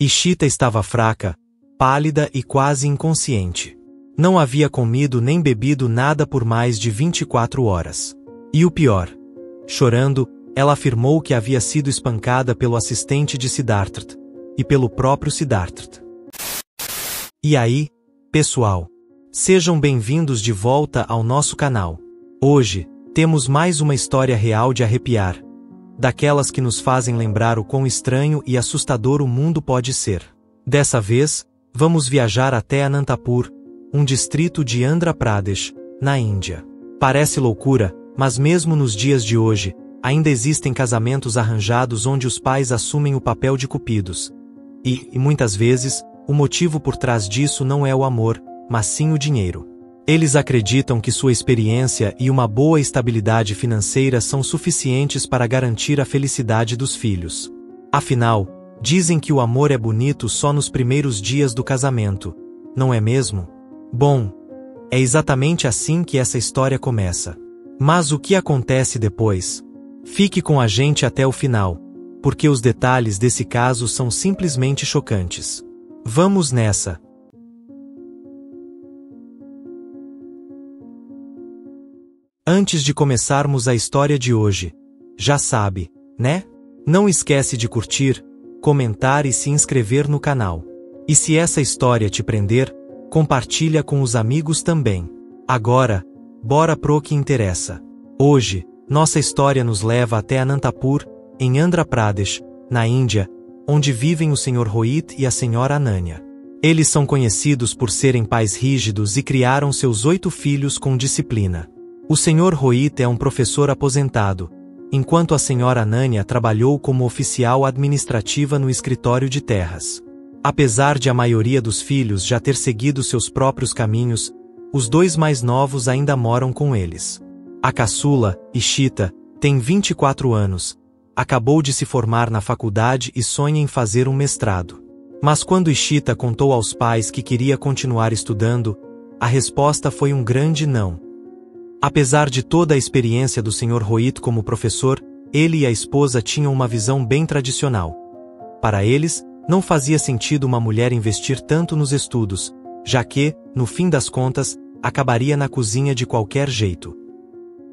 Ishita estava fraca, pálida e quase inconsciente. Não havia comido nem bebido nada por mais de 24 horas. E o pior. Chorando, ela afirmou que havia sido espancada pelo assistente de Siddhartha e pelo próprio Siddhartha. E aí, pessoal? Sejam bem-vindos de volta ao nosso canal. Hoje, temos mais uma história real de arrepiar, daquelas que nos fazem lembrar o quão estranho e assustador o mundo pode ser. Dessa vez, vamos viajar até Anantapur, um distrito de Andhra Pradesh, na Índia. Parece loucura, mas mesmo nos dias de hoje, ainda existem casamentos arranjados onde os pais assumem o papel de cupidos. E muitas vezes, o motivo por trás disso não é o amor, mas sim o dinheiro. Eles acreditam que sua experiência e uma boa estabilidade financeira são suficientes para garantir a felicidade dos filhos. Afinal, dizem que o amor é bonito só nos primeiros dias do casamento, não é mesmo? Bom, é exatamente assim que essa história começa. Mas o que acontece depois? Fique com a gente até o final, porque os detalhes desse caso são simplesmente chocantes. Vamos nessa! Antes de começarmos a história de hoje, já sabe, né? Não esquece de curtir, comentar e se inscrever no canal. E se essa história te prender, compartilha com os amigos também. Agora, bora pro que interessa. Hoje, nossa história nos leva até Anantapur, em Andhra Pradesh, na Índia, onde vivem o Sr. Rohit e a Sra. Ananya. Eles são conhecidos por serem pais rígidos e criaram seus 8 filhos com disciplina. O Sr. Rohit é um professor aposentado, enquanto a Sra. Ananya trabalhou como oficial administrativa no escritório de terras. Apesar de a maioria dos filhos já ter seguido seus próprios caminhos, os 2 mais novos ainda moram com eles. A caçula, Ishita, tem 24 anos, acabou de se formar na faculdade e sonha em fazer um mestrado. Mas quando Ishita contou aos pais que queria continuar estudando, a resposta foi um grande não. Apesar de toda a experiência do Sr. Rohit como professor, ele e a esposa tinham uma visão bem tradicional. Para eles, não fazia sentido uma mulher investir tanto nos estudos, já que, no fim das contas, acabaria na cozinha de qualquer jeito.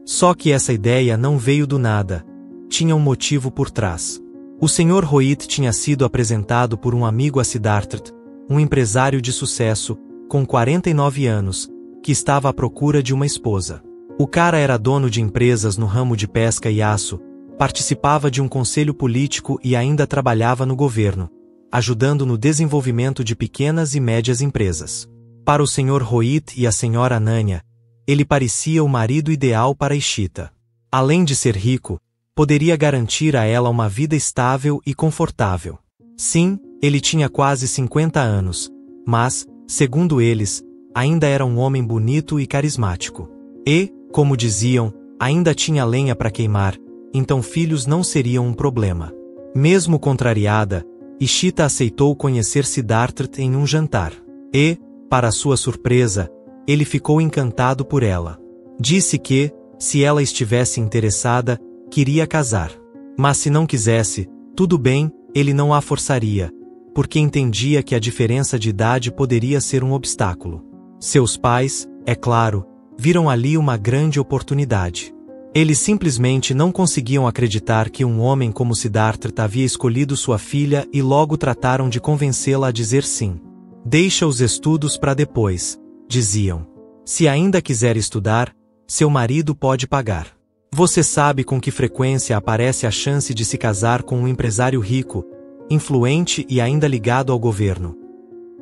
Só que essa ideia não veio do nada, tinha um motivo por trás. O Sr. Rohit tinha sido apresentado por um amigo a Siddhartha, um empresário de sucesso, com 49 anos, que estava à procura de uma esposa. O cara era dono de empresas no ramo de pesca e aço, participava de um conselho político e ainda trabalhava no governo, ajudando no desenvolvimento de pequenas e médias empresas. Para o Sr. Rohit e a Sra. Ananya, ele parecia o marido ideal para Ishita. Além de ser rico, poderia garantir a ela uma vida estável e confortável. Sim, ele tinha quase 50 anos, mas, segundo eles, ainda era um homem bonito e carismático. E, como diziam, ainda tinha lenha para queimar, então filhos não seriam um problema. Mesmo contrariada, Ishita aceitou conhecer Siddhartha em um jantar. E, para sua surpresa, ele ficou encantado por ela. Disse que, se ela estivesse interessada, queria casar. Mas se não quisesse, tudo bem, ele não a forçaria, porque entendia que a diferença de idade poderia ser um obstáculo. Seus pais, é claro, viram ali uma grande oportunidade. Eles simplesmente não conseguiam acreditar que um homem como Siddhartha havia escolhido sua filha e logo trataram de convencê-la a dizer sim. Deixa os estudos para depois, diziam. Se ainda quiser estudar, seu marido pode pagar. Você sabe com que frequência aparece a chance de se casar com um empresário rico, influente e ainda ligado ao governo.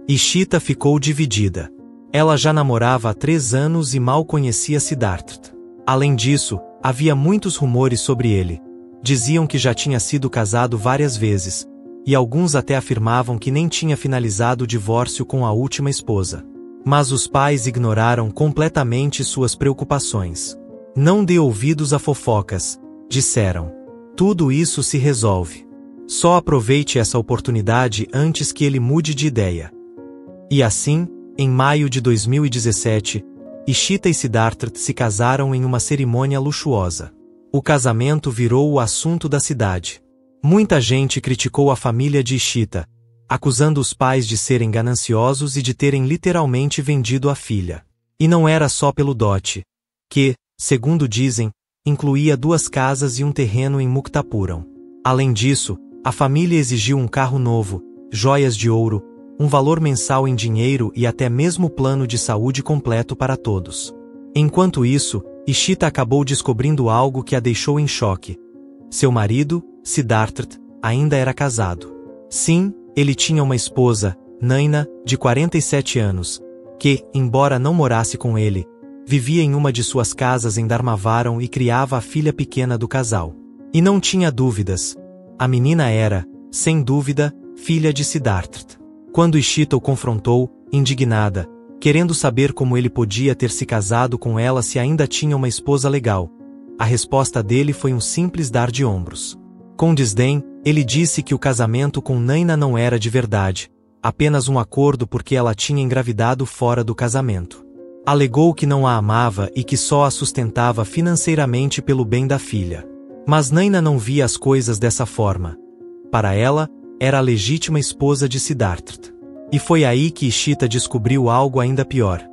Ishita ficou dividida. Ela já namorava há 3 anos e mal conhecia Siddhartha. Além disso, havia muitos rumores sobre ele. Diziam que já tinha sido casado várias vezes, e alguns até afirmavam que nem tinha finalizado o divórcio com a última esposa. Mas os pais ignoraram completamente suas preocupações. Não dê ouvidos a fofocas, disseram. Tudo isso se resolve. Só aproveite essa oportunidade antes que ele mude de ideia. E assim, em maio de 2017, Ishita e Siddhartha se casaram em uma cerimônia luxuosa. O casamento virou o assunto da cidade. Muita gente criticou a família de Ishita, acusando os pais de serem gananciosos e de terem literalmente vendido a filha. E não era só pelo dote, que, segundo dizem, incluía 2 casas e um terreno em Muktapuram. Além disso, a família exigiu um carro novo, joias de ouro, um valor mensal em dinheiro e até mesmo plano de saúde completo para todos. Enquanto isso, Ishita acabou descobrindo algo que a deixou em choque. Seu marido, Siddhartha, ainda era casado. Sim, ele tinha uma esposa, Naina, de 47 anos, que, embora não morasse com ele, vivia em uma de suas casas em Dharmavaram e criava a filha pequena do casal. E não tinha dúvidas. A menina era, sem dúvida, filha de Siddhartha. Quando Ishita o confrontou, indignada, querendo saber como ele podia ter se casado com ela se ainda tinha uma esposa legal, a resposta dele foi um simples dar de ombros. Com desdém, ele disse que o casamento com Naina não era de verdade, apenas um acordo porque ela tinha engravidado fora do casamento. Alegou que não a amava e que só a sustentava financeiramente pelo bem da filha. Mas Naina não via as coisas dessa forma. Para ela, era a legítima esposa de Siddhartha. E foi aí que Ishita descobriu algo ainda pior.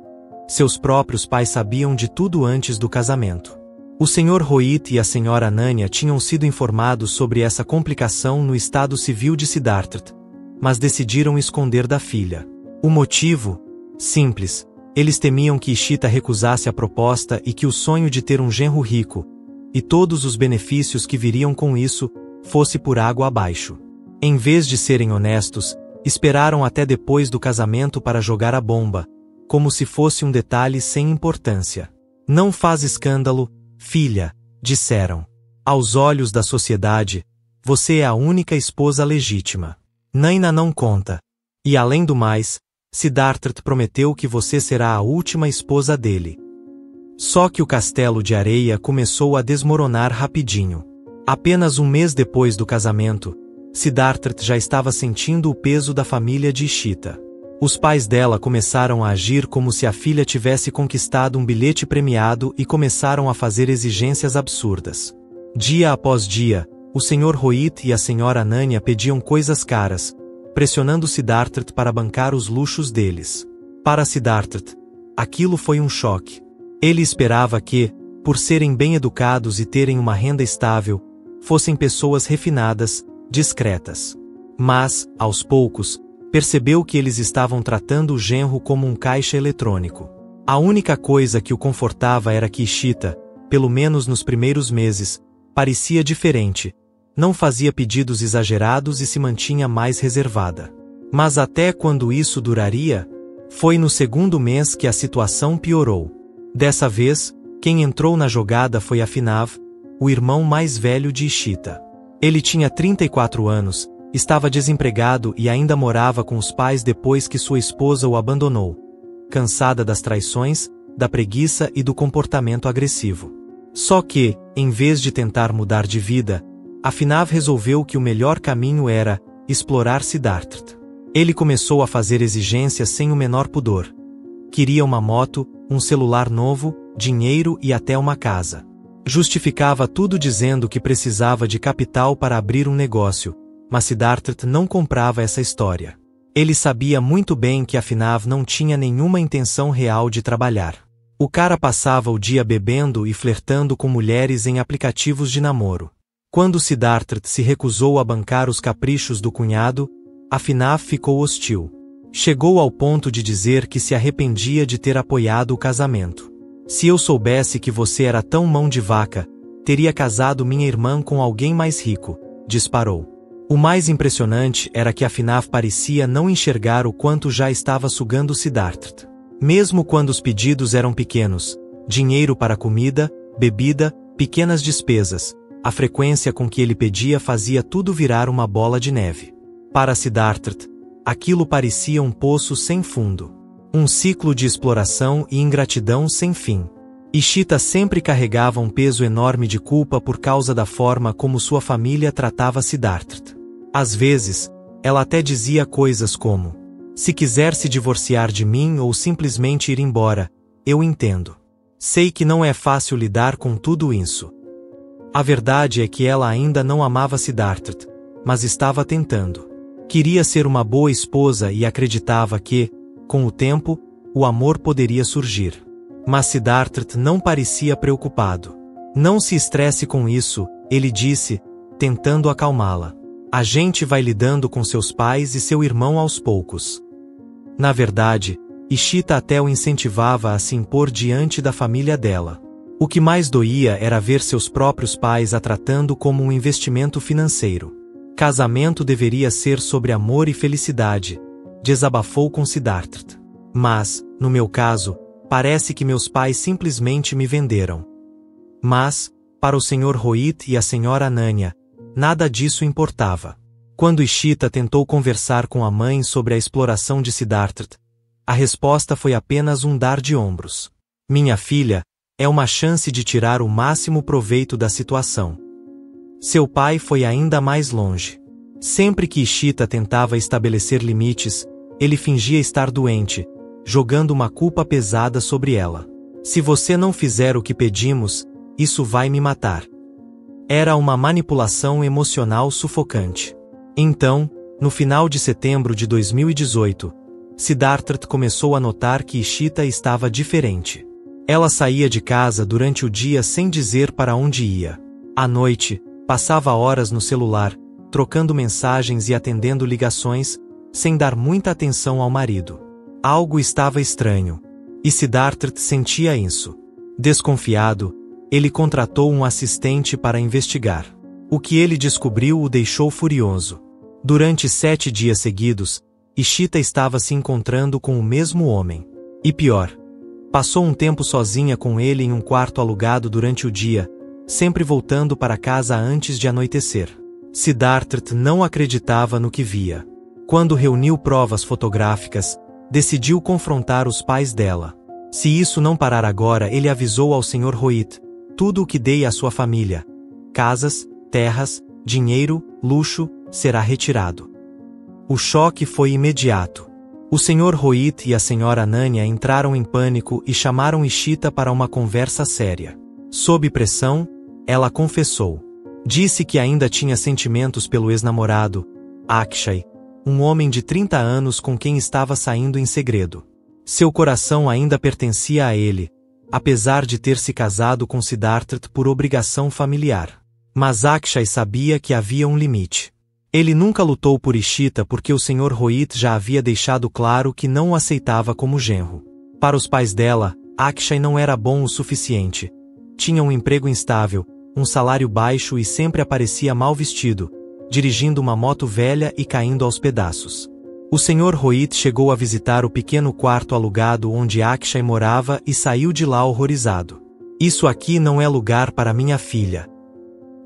Seus próprios pais sabiam de tudo antes do casamento. O Sr. Rohit e a Sra. Ananya tinham sido informados sobre essa complicação no estado civil de Siddhartha, mas decidiram esconder da filha. O motivo? Simples. Eles temiam que Ishita recusasse a proposta e que o sonho de ter um genro rico, e todos os benefícios que viriam com isso, fosse por água abaixo. Em vez de serem honestos, esperaram até depois do casamento para jogar a bomba, como se fosse um detalhe sem importância. Não faz escândalo, filha, disseram. Aos olhos da sociedade, você é a única esposa legítima. Naina não conta. E além do mais, Siddhartha prometeu que você será a última esposa dele. Só que o castelo de areia começou a desmoronar rapidinho. Apenas um mês depois do casamento, Siddhartha já estava sentindo o peso da família de Ishita. Os pais dela começaram a agir como se a filha tivesse conquistado um bilhete premiado e começaram a fazer exigências absurdas. Dia após dia, o Sr. Rohit e a Sra. Ananya pediam coisas caras, pressionando Siddhartha para bancar os luxos deles. Para Siddhartha, aquilo foi um choque. Ele esperava que, por serem bem educados e terem uma renda estável, fossem pessoas refinadas, discretas. Mas, aos poucos, percebeu que eles estavam tratando o genro como um caixa eletrônico. A única coisa que o confortava era que Ishita, pelo menos nos primeiros meses, parecia diferente, não fazia pedidos exagerados e se mantinha mais reservada. Mas até quando isso duraria? Foi no segundo mês que a situação piorou. Dessa vez, quem entrou na jogada foi Afinav, o irmão mais velho de Ishita. Ele tinha 34 anos, estava desempregado e ainda morava com os pais depois que sua esposa o abandonou, cansada das traições, da preguiça e do comportamento agressivo. Só que, em vez de tentar mudar de vida, Afinav resolveu que o melhor caminho era explorar Siddhartha. Ele começou a fazer exigências sem o menor pudor. Queria uma moto, um celular novo, dinheiro e até uma casa. Justificava tudo dizendo que precisava de capital para abrir um negócio, mas Siddhartha não comprava essa história. Ele sabia muito bem que Afinav não tinha nenhuma intenção real de trabalhar. O cara passava o dia bebendo e flertando com mulheres em aplicativos de namoro. Quando Siddhartha se recusou a bancar os caprichos do cunhado, Afinav ficou hostil. Chegou ao ponto de dizer que se arrependia de ter apoiado o casamento. Se eu soubesse que você era tão mão de vaca, teria casado minha irmã com alguém mais rico, disparou. O mais impressionante era que Afinav parecia não enxergar o quanto já estava sugando Siddhartha. Mesmo quando os pedidos eram pequenos, dinheiro para comida, bebida, pequenas despesas, a frequência com que ele pedia fazia tudo virar uma bola de neve. Para Siddhartha, aquilo parecia um poço sem fundo. Um ciclo de exploração e ingratidão sem fim. Ishita sempre carregava um peso enorme de culpa por causa da forma como sua família tratava Siddhartha. Às vezes, ela até dizia coisas como: se quiser se divorciar de mim ou simplesmente ir embora, eu entendo. Sei que não é fácil lidar com tudo isso. A verdade é que ela ainda não amava Siddhartha, mas estava tentando. Queria ser uma boa esposa e acreditava que, com o tempo, o amor poderia surgir. Mas Siddhartha não parecia preocupado. Não se estresse com isso, ele disse, tentando acalmá-la. A gente vai lidando com seus pais e seu irmão aos poucos. Na verdade, Ishita até o incentivava a se impor diante da família dela. O que mais doía era ver seus próprios pais a tratando como um investimento financeiro. Casamento deveria ser sobre amor e felicidade, desabafou com Siddhartha. Mas, no meu caso, parece que meus pais simplesmente me venderam. Mas, para o Sr. Rohit e a Sra. Ananya, nada disso importava. Quando Ishita tentou conversar com a mãe sobre a exploração de Siddhartha, a resposta foi apenas um dar de ombros. Minha filha, é uma chance de tirar o máximo proveito da situação. Seu pai foi ainda mais longe. Sempre que Ishita tentava estabelecer limites, ele fingia estar doente, jogando uma culpa pesada sobre ela. Se você não fizer o que pedimos, isso vai me matar. Era uma manipulação emocional sufocante. Então, no final de setembro de 2018, Siddhartha começou a notar que Ishita estava diferente. Ela saía de casa durante o dia sem dizer para onde ia. À noite, passava horas no celular, trocando mensagens e atendendo ligações, sem dar muita atenção ao marido. Algo estava estranho. E Siddhartha sentia isso. Desconfiado, ele contratou um assistente para investigar. O que ele descobriu o deixou furioso. Durante 7 dias seguidos, Ishita estava se encontrando com o mesmo homem. E pior, passou um tempo sozinha com ele em um quarto alugado durante o dia, sempre voltando para casa antes de anoitecer. Siddhartha não acreditava no que via. Quando reuniu provas fotográficas, decidiu confrontar os pais dela. Se isso não parar agora, ele avisou ao Sr. Rohit: tudo o que dei à sua família, casas, terras, dinheiro, luxo, será retirado. O choque foi imediato. O Sr. Rohit e a Sra. Ananya entraram em pânico e chamaram Ishita para uma conversa séria. Sob pressão, ela confessou. Disse que ainda tinha sentimentos pelo ex-namorado, Akshay, um homem de 30 anos com quem estava saindo em segredo. Seu coração ainda pertencia a ele, apesar de ter se casado com Siddhartha por obrigação familiar. Mas Akshay sabia que havia um limite. Ele nunca lutou por Ishita porque o Sr. Rohit já havia deixado claro que não o aceitava como genro. Para os pais dela, Akshay não era bom o suficiente. Tinha um emprego instável, um salário baixo e sempre aparecia mal vestido, dirigindo uma moto velha e caindo aos pedaços. O Sr. Rohit chegou a visitar o pequeno quarto alugado onde Akshay morava e saiu de lá horrorizado. Isso aqui não é lugar para minha filha.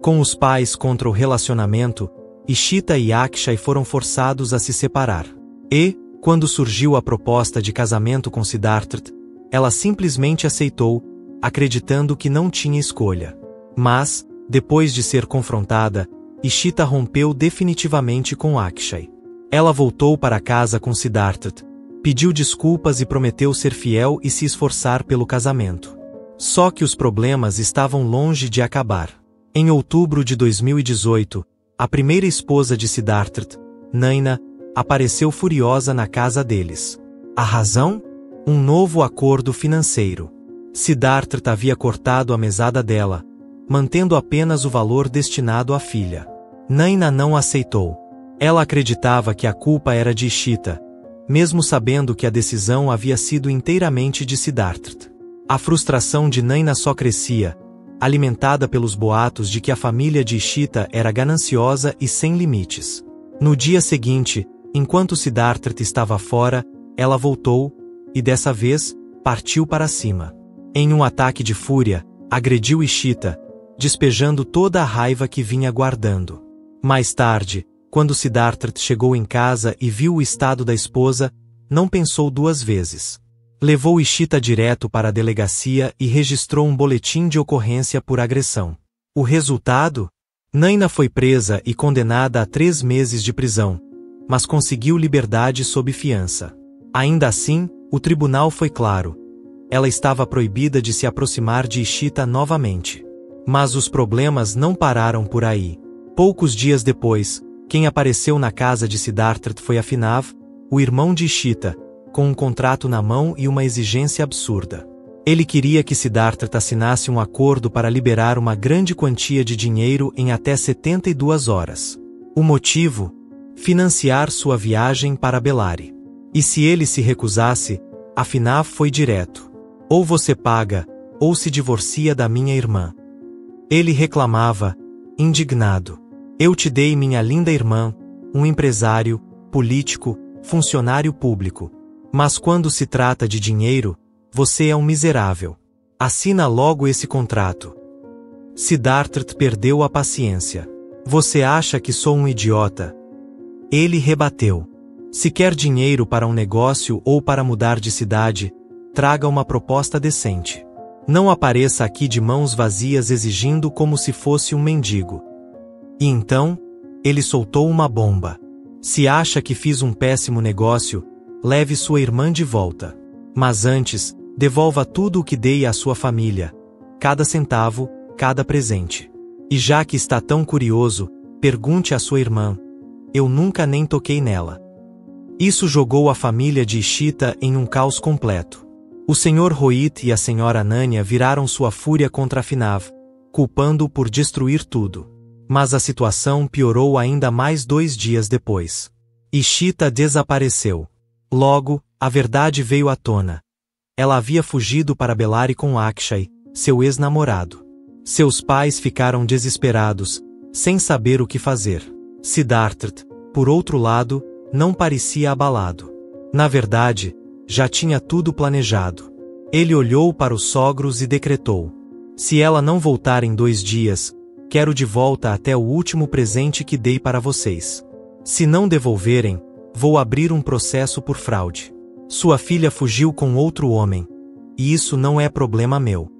Com os pais contra o relacionamento, Ishita e Akshay foram forçados a se separar. E, quando surgiu a proposta de casamento com Siddhartha, ela simplesmente aceitou, acreditando que não tinha escolha. Mas, depois de ser confrontada, Ishita rompeu definitivamente com Akshay. Ela voltou para casa com Siddhartha, pediu desculpas e prometeu ser fiel e se esforçar pelo casamento. Só que os problemas estavam longe de acabar. Em outubro de 2018, a primeira esposa de Siddhartha, Naina, apareceu furiosa na casa deles. A razão? Um novo acordo financeiro. Siddhartha havia cortado a mesada dela, mantendo apenas o valor destinado à filha. Naina não aceitou. Ela acreditava que a culpa era de Ishita, mesmo sabendo que a decisão havia sido inteiramente de Siddhartha. A frustração de Naina só crescia, alimentada pelos boatos de que a família de Ishita era gananciosa e sem limites. No dia seguinte, enquanto Siddhartha estava fora, ela voltou, e dessa vez, partiu para cima. Em um ataque de fúria, agrediu Ishita, despejando toda a raiva que vinha guardando. Mais tarde, quando Siddhartha chegou em casa e viu o estado da esposa, não pensou 2 vezes. Levou Ishita direto para a delegacia e registrou um boletim de ocorrência por agressão. O resultado? Naina foi presa e condenada a 3 meses de prisão, mas conseguiu liberdade sob fiança. Ainda assim, o tribunal foi claro. Ela estava proibida de se aproximar de Ishita novamente. Mas os problemas não pararam por aí. Poucos dias depois, Quem apareceu na casa de Siddhartha foi Afinav, o irmão de Ishita, com um contrato na mão e uma exigência absurda. Ele queria que Siddhartha assinasse um acordo para liberar uma grande quantia de dinheiro em até 72 horas. O motivo? Financiar sua viagem para Bellari. E se ele se recusasse, Afinav foi direto. Ou você paga, ou se divorcia da minha irmã. Ele reclamava, indignado. Eu te dei minha linda irmã, um empresário, político, funcionário público. Mas quando se trata de dinheiro, você é um miserável. Assina logo esse contrato. Siddhartha perdeu a paciência. Você acha que sou um idiota? Ele rebateu. Se quer dinheiro para um negócio ou para mudar de cidade, traga uma proposta decente. Não apareça aqui de mãos vazias exigindo como se fosse um mendigo. E então, ele soltou uma bomba. Se acha que fiz um péssimo negócio, leve sua irmã de volta. Mas antes, devolva tudo o que dei à sua família. Cada centavo, cada presente. E já que está tão curioso, pergunte à sua irmã. Eu nunca nem toquei nela. Isso jogou a família de Ishita em um caos completo. O Sr. Rohit e a Sra. Ananya viraram sua fúria contra Afinav, culpando-o por destruir tudo. Mas a situação piorou ainda mais 2 dias depois. Ishita desapareceu. Logo, a verdade veio à tona. Ela havia fugido para Bellari com Akshay, seu ex-namorado. Seus pais ficaram desesperados, sem saber o que fazer. Siddhartha, por outro lado, não parecia abalado. Na verdade, já tinha tudo planejado. Ele olhou para os sogros e decretou: se ela não voltar em 2 dias, quero de volta até o último presente que dei para vocês. Se não devolverem, vou abrir um processo por fraude. Sua filha fugiu com outro homem. E isso não é problema meu.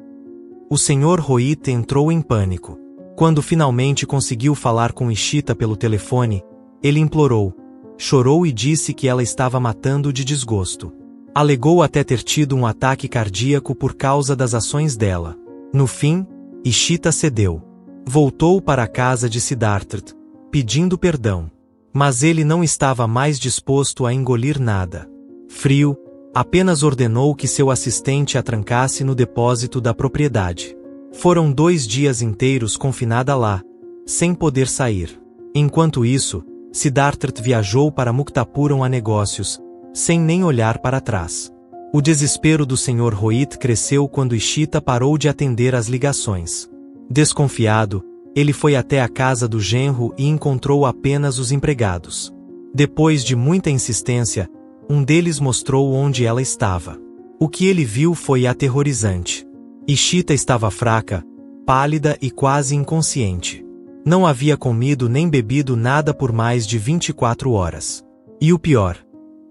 O Sr. Rohit entrou em pânico. Quando finalmente conseguiu falar com Ishita pelo telefone, ele implorou, chorou e disse que ela estava matando de desgosto. Alegou até ter tido um ataque cardíaco por causa das ações dela. No fim, Ishita cedeu. Voltou para a casa de Siddhartha, pedindo perdão. Mas ele não estava mais disposto a engolir nada. Frio, apenas ordenou que seu assistente a trancasse no depósito da propriedade. Foram 2 dias inteiros confinada lá, sem poder sair. Enquanto isso, Siddhartha viajou para Muktapuram a negócios, sem nem olhar para trás. O desespero do Sr. Rohit cresceu quando Ishita parou de atender às ligações. Desconfiado, ele foi até a casa do genro e encontrou apenas os empregados. Depois de muita insistência, um deles mostrou onde ela estava. O que ele viu foi aterrorizante. Ishita estava fraca, pálida e quase inconsciente. Não havia comido nem bebido nada por mais de 24 horas. E o pior,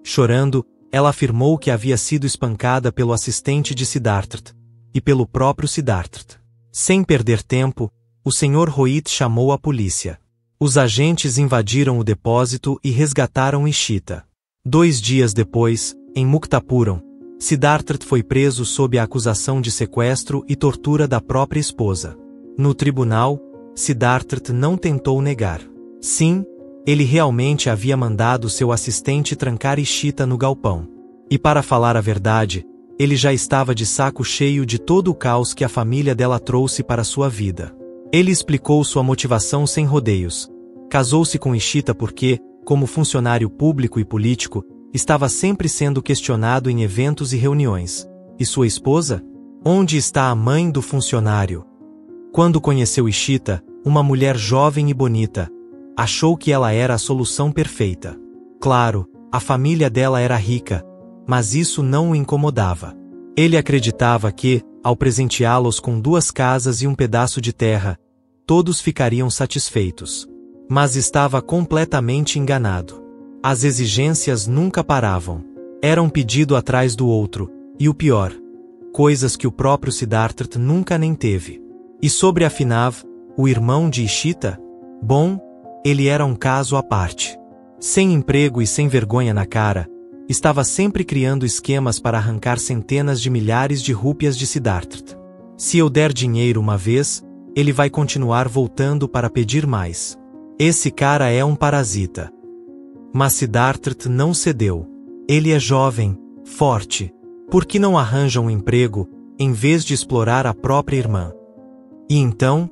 chorando, ela afirmou que havia sido espancada pelo assistente de Siddhartha e pelo próprio Siddhartha. Sem perder tempo, o Sr. Rohit chamou a polícia. Os agentes invadiram o depósito e resgataram Ishita. 2 dias depois, em Muktapuram, Siddhartha foi preso sob a acusação de sequestro e tortura da própria esposa. No tribunal, Siddhartha não tentou negar. Sim, ele realmente havia mandado seu assistente trancar Ishita no galpão. E para falar a verdade, ele já estava de saco cheio de todo o caos que a família dela trouxe para sua vida. Ele explicou sua motivação sem rodeios. Casou-se com Ishita porque, como funcionário público e político, estava sempre sendo questionado em eventos e reuniões. E sua esposa? Onde está a mãe do funcionário? Quando conheceu Ishita, uma mulher jovem e bonita, achou que ela era a solução perfeita. Claro, a família dela era rica, mas isso não o incomodava. Ele acreditava que, ao presenteá-los com 2 casas e um pedaço de terra, todos ficariam satisfeitos. Mas estava completamente enganado. As exigências nunca paravam. Era um pedido atrás do outro, e o pior, coisas que o próprio Siddhartha nunca nem teve. E sobre Afinav, o irmão de Ishita? Bom, ele era um caso à parte. Sem emprego e sem vergonha na cara, estava sempre criando esquemas para arrancar centenas de milhares de rúpias de Siddhartha. Se eu der dinheiro uma vez, ele vai continuar voltando para pedir mais. Esse cara é um parasita. Mas Siddhartha não cedeu. Ele é jovem, forte. Por que não arranja um emprego, em vez de explorar a própria irmã? E então,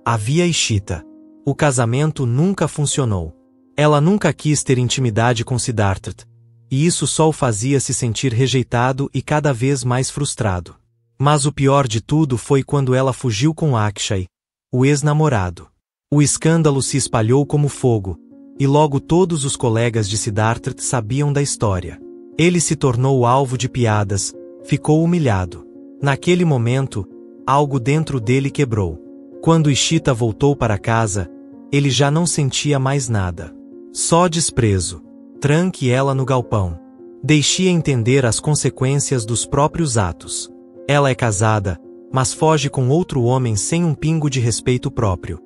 havia Ishita. O casamento nunca funcionou. Ela nunca quis ter intimidade com Siddhartha, e isso só o fazia se sentir rejeitado e cada vez mais frustrado. Mas o pior de tudo foi quando ela fugiu com Akshay, o ex-namorado. O escândalo se espalhou como fogo, e logo todos os colegas de Siddhartha sabiam da história. Ele se tornou alvo de piadas, ficou humilhado. Naquele momento, algo dentro dele quebrou. Quando Ishita voltou para casa, ele já não sentia mais nada. Só desprezo. Tranque ela no galpão. Deixe-a entender as consequências dos próprios atos. Ela é casada, mas foge com outro homem sem um pingo de respeito próprio.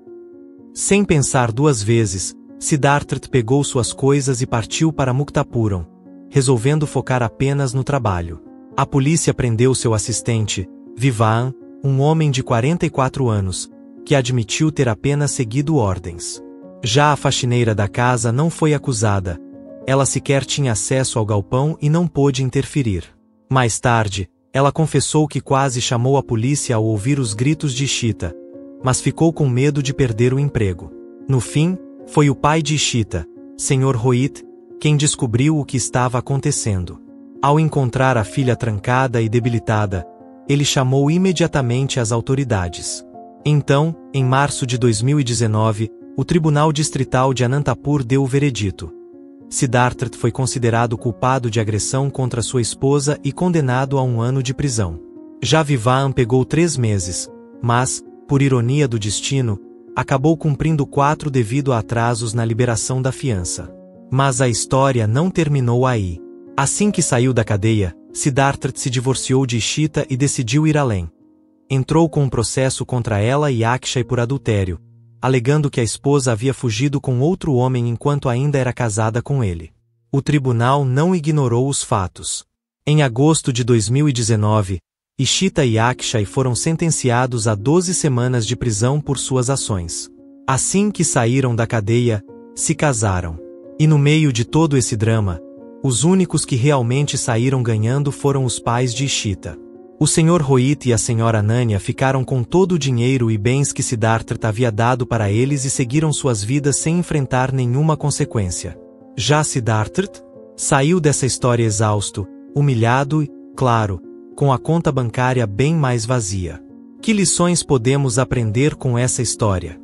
Sem pensar duas vezes, Siddhartha pegou suas coisas e partiu para Muktapuram, resolvendo focar apenas no trabalho. A polícia prendeu seu assistente, Vivan, um homem de 44 anos, que admitiu ter apenas seguido ordens. Já a faxineira da casa não foi acusada. Ela sequer tinha acesso ao galpão e não pôde interferir. Mais tarde, ela confessou que quase chamou a polícia ao ouvir os gritos de Ishita, mas ficou com medo de perder o emprego. No fim, foi o pai de Ishita, Sr. Rohit, quem descobriu o que estava acontecendo. Ao encontrar a filha trancada e debilitada, ele chamou imediatamente as autoridades. Então, em março de 2019, o Tribunal Distrital de Anantapur deu o veredito. Siddhartha foi considerado culpado de agressão contra sua esposa e condenado a 1 ano de prisão. Já Vivan pegou 3 meses, mas, por ironia do destino, acabou cumprindo 4 devido a atrasos na liberação da fiança. Mas a história não terminou aí. Assim que saiu da cadeia, Siddhartha se divorciou de Ishita e decidiu ir além. Entrou com um processo contra ela e Akshay por adultério, alegando que a esposa havia fugido com outro homem enquanto ainda era casada com ele. O tribunal não ignorou os fatos. Em agosto de 2019, Ishita e Akshay foram sentenciados a 12 semanas de prisão por suas ações. Assim que saíram da cadeia, se casaram. E no meio de todo esse drama, os únicos que realmente saíram ganhando foram os pais de Ishita. O Sr. Rohit e a Sra. Ananya ficaram com todo o dinheiro e bens que Siddhartha havia dado para eles e seguiram suas vidas sem enfrentar nenhuma consequência. Já Siddhartha saiu dessa história exausto, humilhado e, claro, com a conta bancária bem mais vazia. Que lições podemos aprender com essa história?